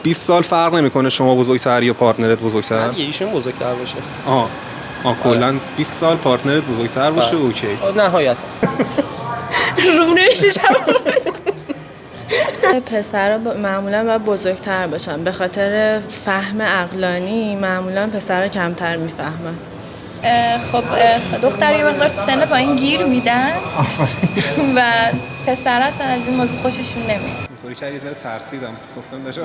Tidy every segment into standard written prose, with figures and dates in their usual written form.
20 سال فرق نمیکنه شما بزرگتر یا پارتنرت بزرگتر؟ نه ایشون بزرگتر باشه. کلا 20 سال پارتنرت بزرگتر باشه اوکی. نهایت روم نمیشه پسرها معمولا باید بزرگتر باشن، به خاطر فهم عقلانی معمولا پسرها کمتر میفهمن. خب دختر یه مقدار تو سن پایین گیر میدن و پسر اصلا از این موضوع خوششون نمیاد. اینطوری که یه ذره ترسیدم گفتم داشتم.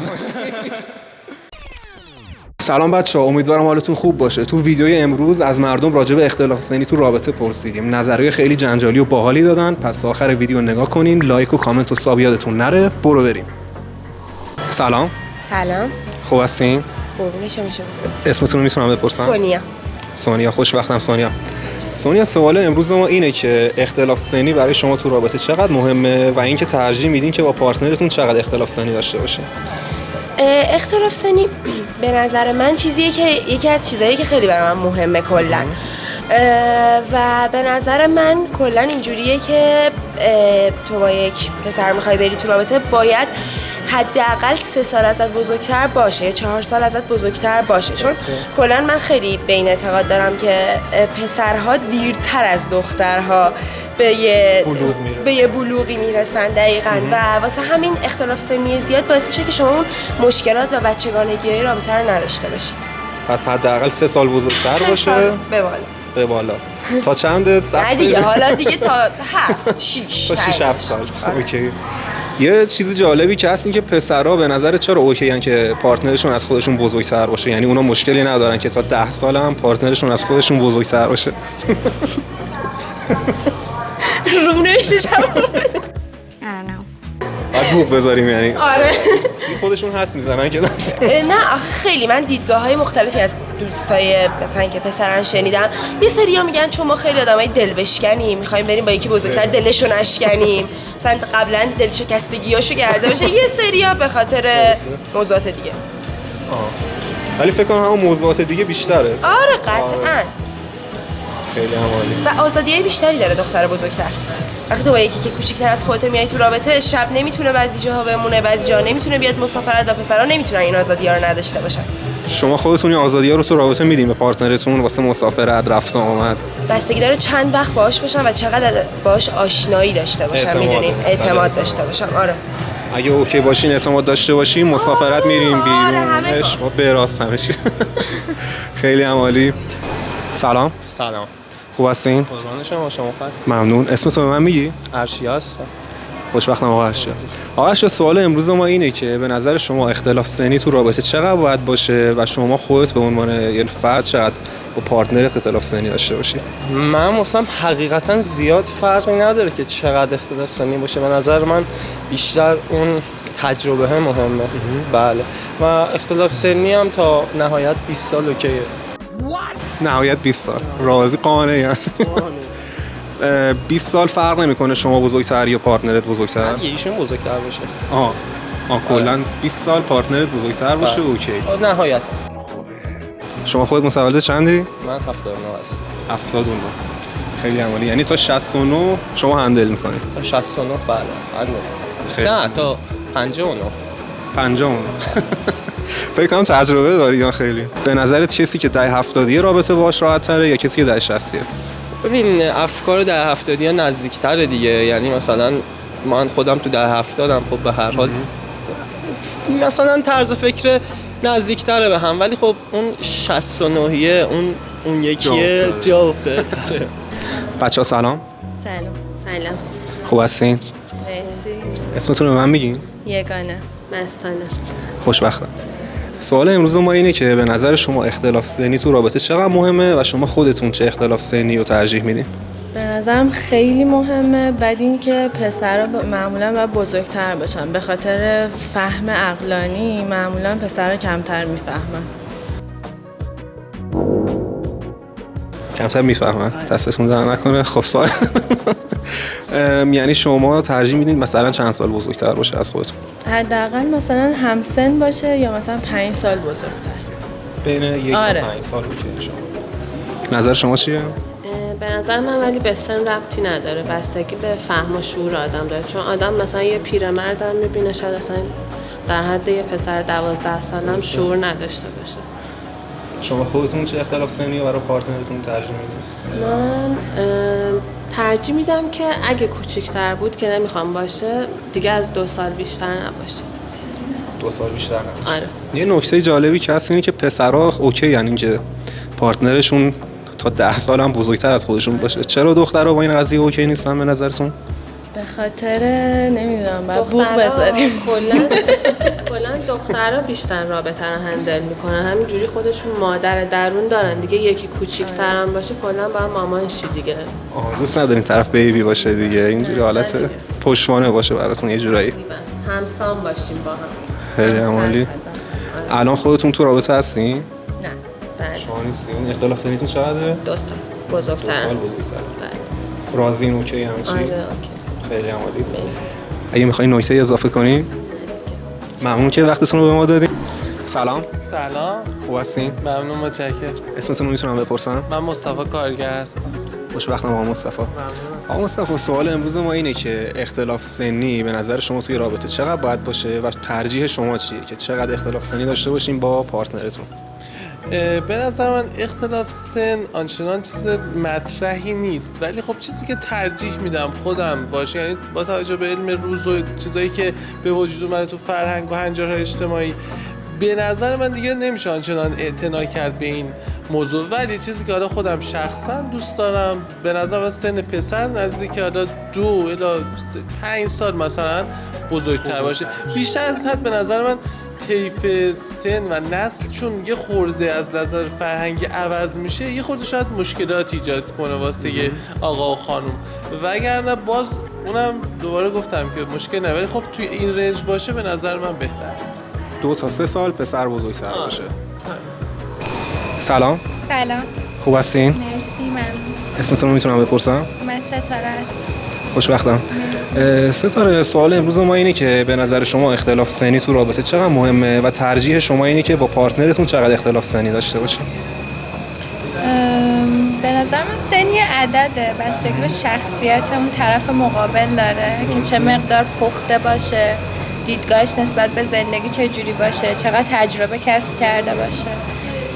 سلام بچه‌ها، امیدوارم حالتون خوب باشه. تو ویدیوی امروز از مردم راجع به اختلاف سنی تو رابطه پرسیدیم. نظریه خیلی جنجالی و باحالی دادن. پس آخر ویدیو نگاه کنین، لایک و کامنت و ساب یادتون نره. برو بریم. سلام. سلام. خوب هستین؟ قربون شما. اسمتون رو میتونم بپرسم؟ سونیا، خوشبختم سونیا، سوال امروز ما اینه که اختلاف سنی برای شما تو رابطه چقدر مهمه و اینکه ترجیح میدین که با پارتنرتون چقدر اختلاف سنی داشته باشه؟ اختلاف سنی به نظر من چیزیه که یکی از چیزایی که خیلی برای من مهمه کلا و به نظر من کلا اینجوریه که تو با یک پسر میخوای بری تو رابطه باید حداقل 3 سال ازت بزرگتر باشه یا 4 سال ازت بزرگتر باشه، چون کلا من خیلی به این اعتقاد دارم که پسرها دیرتر از دخترها به یه بلوغی میرسن دقیقاً و واسه همین اختلاف سنی زیاد باعث میشه که شما اون مشکلات و بچگانگی‌های رابطه رو نداشته باشید. پس حداقل 3 سال بزرگتر باشه به بالا. تا چند؟ نه دیگه، حالا دیگه تا 7 6 تا 6 7 سال. اوکی. یه چیز جالبی که هست این که پسرها به نظر چرا اوکی ان که پارتنرشون از خودشون بزرگتر باشه؟ یعنی اونا مشکلی ندارن که تا 10 سال هم پارتنرشون از خودشون بزرگتر باشه. روم نمیشه باید بوق بذاریم یعنی. آره. خودشون حس میزنن که نه خیلی من دیدگاه‌های مختلفی از دوستای مثلا که پسرن شنیدم. یه سری‌ها میگن چون ما خیلی آدمای دل بشکنیم می‌خوایم بریم با یکی بزرگتر دلشو نشکنیم، مثلا قبلا دل شکستگیاشو کرده باشه. یه سری‌ها به خاطر موضوعات دیگه. ولی فکر کنم همون موضوعات دیگه بیشتره. آره قطعاً. خیلی عالی. و آزادیای بیشتری داره دختر بزرگتر. وقتی تو با یکی که کوچیک‌تر از خودت میای تو رابطه، شب نمیتونه بعضی جاها بمونه، بعضی جاها نمیتونه بیاد مسافرت و پسرا نمیتونن این آزادی‌ها رو نداشته باشن. شما خودتون این آزادی‌ها رو تو رابطه میدین به پارتنرتون واسه مسافرت، رفت و آمد؟ بستگی داره چند وقت باهاش باشن و چقدر باهاش آشنایی داشته باشن، میدونیم اعتماد داشته باشن. آره. اگه اوکی باشین، اعتماد داشته باشین، مسافرت میریم بیرون، ما به راست همه چی. خیلی عالی. سلام. خوب هستین؟ قربان شما هست. ممنون. اسمتون به من میگی؟ ارشیا هستم. خوشبختم آقا ارشیا. آقا ارشیا، سوال امروز ما اینه که به نظر شما اختلاف سنی تو رابطه چقدر باید باشه و شما خودت به عنوان یه فرد چقدر با پارتنرت اختلاف سنی داشته باشی؟ من مثلا حقیقتا زیاد فرقی نداره که چقدر اختلاف سنی باشه. به نظر من بیشتر اون تجربه مهمه. بله. و اختلاف سنی هم تا نهایت 20 سال اوکیه. نهایت 20 سال. راضی قانعی هست. 20 سال فرق نمیکنه شما بزرگتر یا پارتنرت بزرگتر؟ نه ایشون بزرگتر باشه. کلا 20 سال پارتنرت بزرگتر باشه اوکی. نهایت. شما خودت متولد چندی؟ من 79 هستم. 79. خیلی عالی. یعنی تا 69 شما هندل میکنید؟ تا 69 بله. خیلی. نه تا 59. 59. فکر کنم تجربه داری یا خیلی؟ به نظرت کسی که دهه 70 رابطه باهاش راحت تره یا کسی که دهه 60؟ ببین افکار دهه 70 نزدیک‌تره دیگه. یعنی مثلا من خودم تو دهه 70 خب به هر حال مثلا طرز فکر نزدیک‌تره به هم، ولی خب اون 69 اون یکیه جا افتاده تره. بچه‌ها سلام. سلام. خوب هستین؟ مرسی. اسمتون رو به من میگین؟ یگانه. مستانه. خوشبختم. سوال امروز ما اینه که به نظر شما اختلاف سنی تو رابطه چقدر مهمه و شما خودتون چه اختلاف سنی رو ترجیح میدین؟ به نظرم خیلی مهمه. بعد این که پسرها معمولا باید بزرگتر باشن، به خاطر فهم عقلانی معمولا پسرها کمتر میفهمن. کمتر میفهمن؟ دستتون در نکنه. خب سوال یعنی شما ترجیح میدین مثلا چند سال بزرگتر باشه از خودتون؟ حداقل مثلا همسن باشه یا مثلا 5 سال بزرگتر. بین 1 تا 5 سال باشه شما. نظر شما چیه؟ به نظر من ولی به سن ربطی نداره، بستگی به فهم و شعور آدم داره. چون آدم مثلا یه پیرمرد هم میبینه شاید اصلا در حد یه پسر 12 سالم شعور نداشته باشه. شما خودتون چه اختلاف سنی برای پارتنرتون ترجیح میدید؟ من ترجیح میدم که اگه کوچیک‌تر بود که نمیخوام باشه، دیگه از 2 سال بیشتر نباشه. 2 سال بیشتر نباشه. آره. یه نکته جالبی که هست اینه که پسرها اوکی، یعنی که پارتنرشون تا 10 سال هم بزرگتر از خودشون باشه. چرا دخترها با این قضیه اوکی نیستن به نظرتون؟ به خاطر نمیدونم بعد بوق بذاریم. کلا دخترها بیشتر رابطه رو هندل میکنن، همینجوری خودشون مادر درون دارن دیگه. یکی کوچیک‌تر هم باشه کلا با مامانشی دیگه. دوست ندارین طرف بیبی باشه دیگه، اینجوری حالت پشتوانه باشه براتون یه جورایی. همسان باشیم با هم. خیلی عالی. الان خودتون تو رابطه هستین؟ نه. بله. شما نیستین؟ اختلاف سنیتون چقدره؟ 2 سال. بزرگتر. 2 سال بزرگتر. بله. راضین اوکی همه چی؟ آره اوکی. خیلی عالی. اگه میخواین نکته اضافه کنین؟ ممنون که وقتتون رو به ما دادین. سلام. سلام. خوب هستین؟ ممنون، متشکرم. اسمتون رو میتونم بپرسم؟ من مصطفی کارگر هستم. خوشبختم آقا مصطفی. آقا مصطفی، سوال امروز ما اینه که اختلاف سنی به نظر شما توی رابطه چقدر باید باشه و ترجیح شما چیه که چقدر اختلاف سنی داشته باشین با پارتنرتون؟ به نظر من اختلاف سن آنچنان چیز مطرحی نیست، ولی خب چیزی که ترجیح میدم خودم باشه، یعنی با توجه به علم روز و چیزایی که به وجود اومده تو فرهنگ و هنجارهای اجتماعی، به نظر من دیگه نمیشه آنچنان اعتنا کرد به این موضوع. ولی چیزی که حالا خودم شخصا دوست دارم، به نظر من سن پسر نزدیک حالا 2 الی 5 سال مثلا بزرگتر باشه. بیشتر از حد به نظر من طیف سن و نسل چون یه خورده از نظر فرهنگی عوض میشه، یه خورده شاید مشکلات ایجاد کنه واسه آقا و خانم، وگرنه باز اونم دوباره گفتم که مشکل نه، ولی خب توی این رنج باشه به نظر من بهتر. 2 تا 3 سال پسر بزرگتر باشه. سلام. سلام. خوب هستین؟ مرسی. ممنون. اسمتون رو میتونم بپرسم؟ من ستاره هستم. خوشبختم. ستاره، سوال امروز ما اینه که به نظر شما اختلاف سنی تو رابطه چقدر مهمه و ترجیح شما اینه که با پارتنرتون چقدر اختلاف سنی داشته باشین؟ به نظر من سن یه عدده، بستگی به شخصیت اون طرف مقابل داره که چه مقدار پخته باشه، دیدگاهش نسبت به زندگی چه جوری باشه، چقدر تجربه کسب کرده باشه.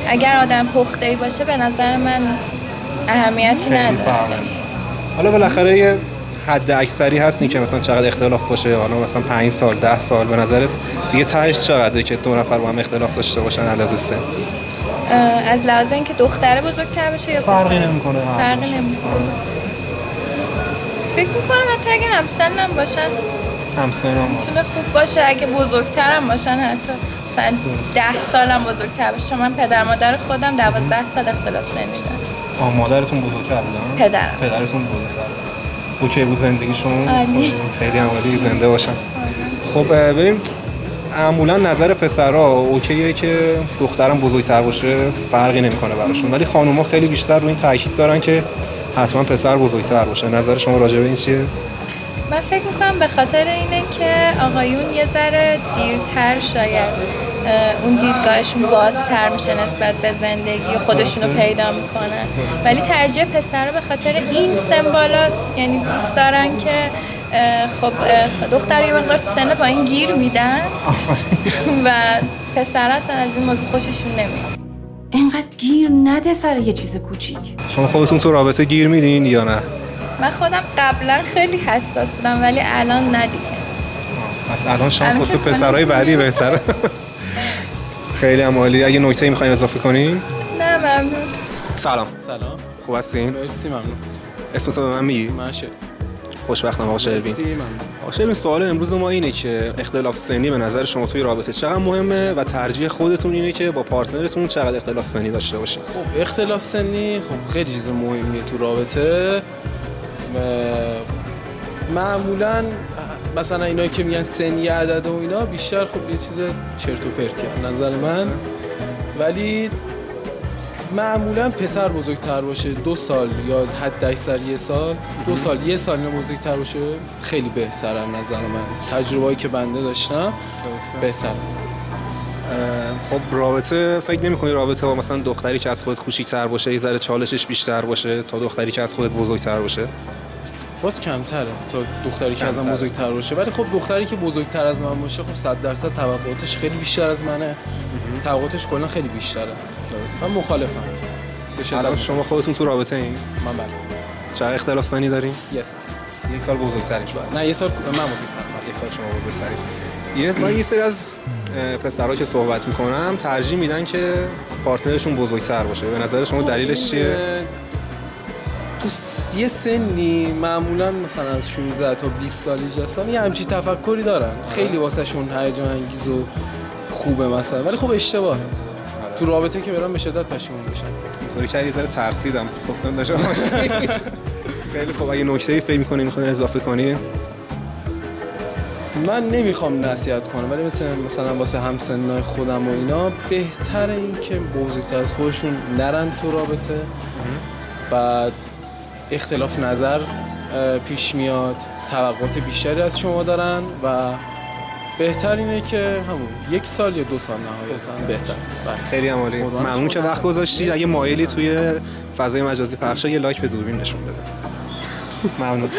اگر آدم پخته‌ای باشه به نظر من اهمیتی نداره. حالا بالاخره یه حد اکثری هستی که مثلا چقدر اختلاف باشه، حالا مثلا 5 سال 10 سال به نظرت دیگه تهش چقدره که 2 نفر با هم اختلاف داشته باشن علاوه سن؟ از لحاظ اینکه دختره بزرگتر بشه یا فرقی نمیکنه. فرقی نمیکنه. فکر میکنم حتی اگه همسنم باشن میتونه خوب باشه، اگه بزرگترم باشن حتی مثلا 10 سالم بزرگتر باشه. چون من پدر مادر خودم 12 سال اختلاف سنی دارم. مادرتون بزرگتر بودن؟ پدرتون بزرگتر بود. اوکی بود زندگیشون؟ خیلی عالی، زنده باشن. خب ببین، معمولا نظر پسرها اوکیه که دخترم بزرگتر باشه، فرقی نمیکنه براشون، ولی خانوما خیلی بیشتر روی این تاکید دارن که حتما پسر بزرگتر باشه. نظر شما راجع به این چیه؟ من فکر میکنم به خاطر اینه که آقایون یه ذره دیرتر شاید اون دیدگاهشون بازتر میشه نسبت به زندگی خودشونو پیدا میکنن، ولی ترجیح پسر رو به خاطر این سن بالا، یعنی دوست دارن که خب دختر یه مقدار تو سن پایین گیر میدن و پسر اصلا از این موضوع خوششون نمیاد. اینقدر گیر نده سر یه چیز کوچیک. شما خودتون تو رابطه گیر میدین یا نه؟ من خودم قبلا خیلی حساس بودم ولی الان ندیگه. پس الان شانس واسه پسرای بعدی بهتره. خیلی عالی. اگه نکته‌ای می‌خواید اضافه کنین؟ نه ممنون. سلام. خوب هستین؟ مرسی. ممنون. اسمتون به من میگی؟ من شد. خوشبختم آقا شربین. آقا شربین، سوال امروز ما اینه که اختلاف سنی به نظر شما توی رابطه چقدر مهمه و ترجیح خودتون اینه که با پارتنرتون چقدر اختلاف سنی داشته باشین؟ خب اختلاف سنی خب خیلی چیز مهمیه تو رابطه. معمولاً مثلا اینایی که میگن سنی عدد و اینا بیشتر خب یه چیز چرت و پرتی از نظر من، ولی معمولا پسر بزرگتر باشه 2 سال یا حد اکثر 1 سال، 2 سال 1 سال بزرگتر باشه خیلی بهتره از نظر من. تجربه‌ای که بنده داشتم بهتره. خب رابطه فکر نمی‌کنی رابطه با مثلا دختری که از خودت کوچیک‌تر باشه یه ذره چالشش بیشتر باشه تا دختری که از خودت بزرگتر باشه؟ باز کمتره تا دختری که ازم کمتره. بزرگتر باشه، ولی خب دختری که بزرگتر از من باشه خب 100% توقعاتش خیلی بیشتر از منه. توقعاتش کلا خیلی بیشتره. من مخالفم. الان شما خودتون تو رابطه این؟ من بله. چقدر اختلاف سنی دارین؟ یه سال. یک سال بزرگترین شما. نه یه سال من بزرگترم. یک سال شما بزرگترین. من یه سری از پسرها که صحبت میکنم ترجیح میدن که پارتنرشون بزرگتر باشه. به نظر شما دلیلش چیه؟ تو یه سنی معمولا مثلا از 16 تا 20 سال 18 سال یه همچین تفکری دارن. خیلی واسهشون هیجان انگیز و خوبه مثلا، ولی خب اشتباهه. تو رابطه که برام به شدت پشیمون میشن. اینطوری که یه ذره ترسیدم گفتم داشتم خیلی خب اگه نکته‌ای فکر می‌کنی می‌خوای اضافه کنی؟ من نمیخوام نصیحت کنم، ولی مثلا واسه همسنای خودم و اینا بهتره این که بزرگتر از خودشون نرن تو رابطه. بعد اختلاف نظر پیش میاد، توقعات بیشتری از شما دارن و بهتر اینه که همون 1 سال یا 2 سال نهایتا بهتر. خیلی هم عالی. ممنون که وقت گذاشتی. اگه مایلی توی فضای مجازی پخشه یه لایک به دوربین نشون بده. ممنون.